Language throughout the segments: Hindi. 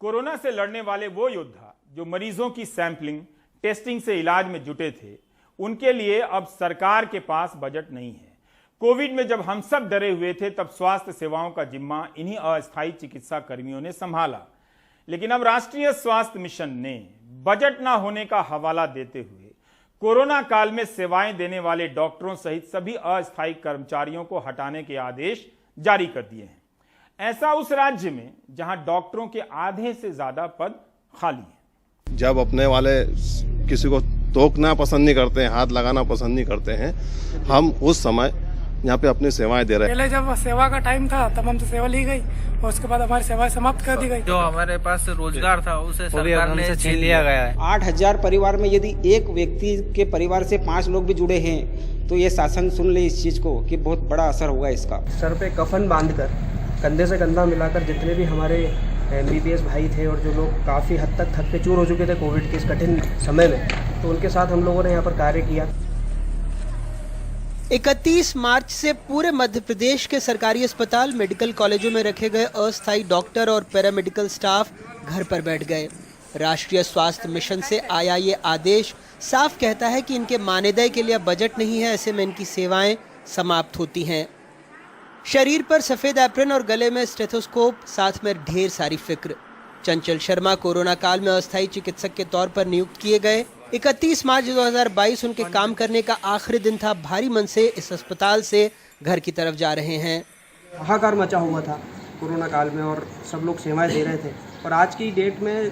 कोरोना से लड़ने वाले वो योद्धा जो मरीजों की सैंपलिंग, टेस्टिंग से इलाज में जुटे थे, उनके लिए अब सरकार के पास बजट नहीं है। कोविड में जब हम सब डरे हुए थे, तब स्वास्थ्य सेवाओं का जिम्मा इन्हीं अस्थायी चिकित्सा कर्मियों ने संभाला। लेकिन अब राष्ट्रीय स्वास्थ्य मिशन ने बजट न होने का हवाला देते हुए कोरोना काल में सेवाएं देने वाले डॉक्टरों सहित सभी अस्थायी कर्मचारियों को हटाने के आदेश जारी कर दिए हैं। ऐसा उस राज्य में जहां डॉक्टरों के आधे से ज्यादा पद खाली हैं। जब अपने वाले किसी को टोकना पसंद नहीं करते हैं, हाथ लगाना पसंद नहीं करते हैं, हम उस समय यहाँ पे अपनी सेवाएं दे रहे हैं। पहले जब सेवा का टाइम था तब हमसे सेवा ली गई और उसके बाद हमारी सेवाएं समाप्त कर दी गई। जो हमारे पास रोजगार था उसे सरकार ने छीन लिया गया है। 8,000 परिवार में यदि एक व्यक्ति के परिवार से 5 लोग भी जुड़े हैं तो ये शासन सुन ले इस चीज को कि बहुत बड़ा असर होगा इसका। सर पे कफन बांधकर, कंधे से कंधा मिलाकर जितने भी हमारे MBBS भाई थे और जो लोग काफ़ी हद तक थक के चूर हो चुके थे कोविड के इस कठिन समय में, तो उनके साथ हम लोगों ने यहाँ पर कार्य किया। 31 मार्च से पूरे मध्य प्रदेश के सरकारी अस्पताल, मेडिकल कॉलेजों में रखे गए अस्थायी डॉक्टर और पैरामेडिकल स्टाफ घर पर बैठ गए। राष्ट्रीय स्वास्थ्य मिशन से आया ये आदेश साफ कहता है कि इनके मानदेय के लिए बजट नहीं है, ऐसे में इनकी सेवाएं समाप्त होती हैं। शरीर पर सफेद एप्रन और गले में स्टेथोस्कोप, साथ में ढेर सारी फिक्र। चंचल शर्मा कोरोना काल में अस्थायी चिकित्सक के तौर पर नियुक्त किए गए। 31 मार्च 2022 उनके काम करने का आखिरी दिन था। भारी मन से इस अस्पताल से घर की तरफ जा रहे हैं। हाहाकार मचा हुआ था कोरोना काल में और सब लोग सेवाएं दे रहे थे, और आज की डेट में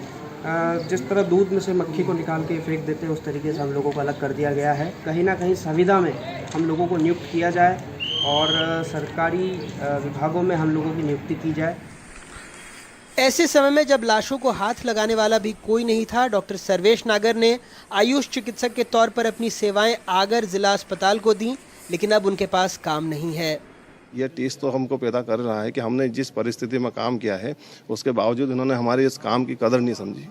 जिस तरह दूध में से मक्खी को निकाल के फेंक देते हैं, उस तरीके से हम लोगों को अलग कर दिया गया है। कहीं ना कहीं संविदा में हम लोगों को नियुक्त किया जाए और सरकारी विभागों में हम लोगों की नियुक्ति की जाए। ऐसे समय में जब लाशों को हाथ लगाने वाला भी कोई नहीं था, डॉक्टर सर्वेश नागर ने आयुष चिकित्सक के तौर पर अपनी सेवाएं आगर जिला अस्पताल को दी, लेकिन अब उनके पास काम नहीं है। यह टीस तो हमको पैदा कर रहा है कि हमने जिस परिस्थिति में काम किया है उसके बावजूद उन्होंने हमारे इस काम की कदर नहीं समझी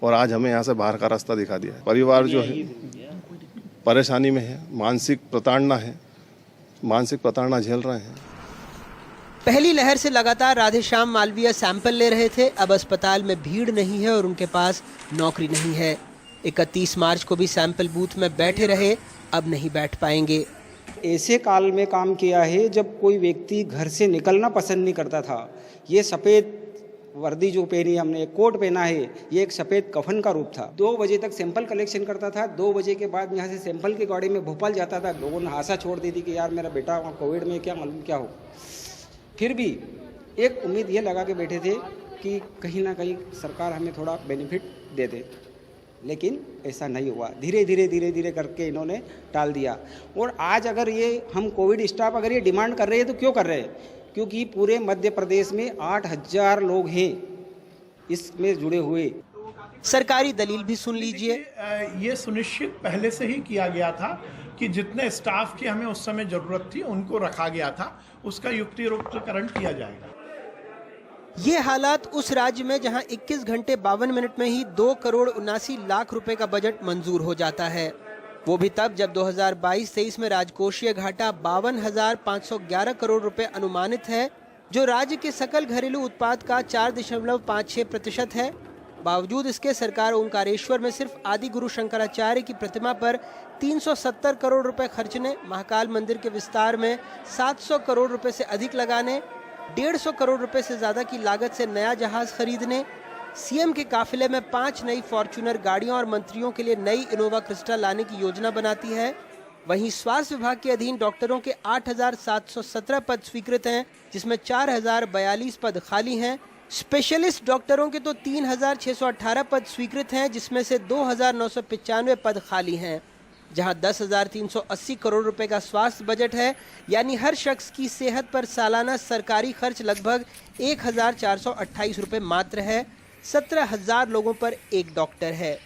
और आज हमें यहाँ से बाहर का रास्ता दिखा दिया है। परिवार जो है परेशानी में है, मानसिक प्रताड़ना झेल रहे हैं। पहली लहर से लगातार राधेश्याम मालवीय सैंपल ले रहे थे। अब अस्पताल में भीड़ नहीं है और उनके पास नौकरी नहीं है। 31 मार्च को भी सैंपल बूथ में बैठे रहे, अब नहीं बैठ पाएंगे। ऐसे काल में काम किया है जब कोई व्यक्ति घर से निकलना पसंद नहीं करता था। ये सफ़ेद वर्दी जो पहनी हमने, कोट पहना है, ये एक सफ़ेद कफन का रूप था। 2 बजे तक सैंपल कलेक्शन करता था। 2 बजे के बाद यहाँ से सैंपल की गाड़ी में भोपाल जाता था। लोगों ने आशा छोड़ दी थी कि यार मेरा बेटा वहाँ कोविड में क्या मालूम क्या हो। फिर भी एक उम्मीद ये लगा के बैठे थे कि कहीं ना कहीं सरकार हमें थोड़ा बेनिफिट दे दे, लेकिन ऐसा नहीं हुआ। धीरे धीरे करके इन्होंने टाल दिया। और आज अगर ये हम कोविड स्टाफ अगर ये डिमांड कर रहे हैं तो क्यों कर रहे हैं? क्योंकि पूरे मध्य प्रदेश में 8,000 लोग हैं इसमें जुड़े हुए। सरकारी दलील भी सुन लीजिए। ये सुनिश्चित पहले से ही किया गया था कि जितने स्टाफ की हमें उस समय जरूरत थी उनको रखा गया था, उसका युक्तियुक्तकरण किया जाएगा। ये हालात उस राज्य में जहां 21 घंटे 52 मिनट में ही 2 करोड़ 79 लाख रुपए का बजट मंजूर हो जाता है। वो भी तब जब 2022-23 में राजकोषीय घाटा 52,511 करोड़ रुपए अनुमानित है, जो राज्य के सकल घरेलू उत्पाद का 4.56% है। बावजूद इसके सरकार ओंकारेश्वर में सिर्फ आदि गुरु शंकराचार्य की प्रतिमा पर 370 करोड़ रुपए खर्चने, महाकाल मंदिर के विस्तार में 700 करोड़ रुपए से अधिक लगाने, 150 करोड़ रुपए से ज्यादा की लागत से नया जहाज खरीदने, सीएम के काफिले में 5 नई फॉर्च्यूनर गाड़ियों और मंत्रियों के लिए नई इनोवा क्रिस्टा लाने की योजना बनाती है। वहीं स्वास्थ्य विभाग के अधीन डॉक्टरों के 8,717 पद स्वीकृत हैं, जिसमें 4,042 पद खाली हैं। स्पेशलिस्ट डॉक्टरों के तो 3,618 पद स्वीकृत हैं, जिसमें से 2,995 पद खाली हैं। जहां 10,380 करोड़ रुपए का स्वास्थ्य बजट है, यानी हर शख्स की सेहत पर सालाना सरकारी खर्च लगभग 1,428 रुपए मात्र है। 17,000 लोगों पर एक डॉक्टर है।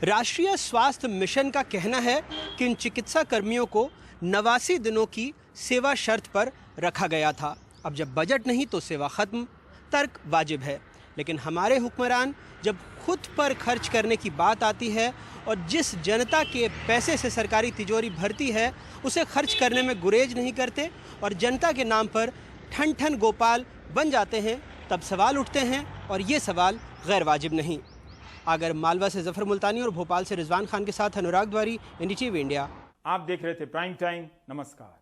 राष्ट्रीय स्वास्थ्य मिशन का कहना है कि इन चिकित्सा कर्मियों को 89 दिनों की सेवा शर्त पर रखा गया था। अब जब बजट नहीं तो सेवा खत्म। तर्क वाजिब है, लेकिन हमारे हुक्मरान जब खुद पर खर्च करने की बात आती है और जिस जनता के पैसे से सरकारी तिजोरी भरती है उसे खर्च करने में गुरेज नहीं करते और जनता के नाम पर ठन ठन गोपाल बन जाते हैं, तब सवाल उठते हैं और ये सवाल गैर वाजिब नहीं। अगर मालवा से जफर मुल्तानी और भोपाल से रिजवान खान के साथ अनुराग द्वारी, NDTV इंडिया। आप देख रहे थे प्राइम टाइम। नमस्कार।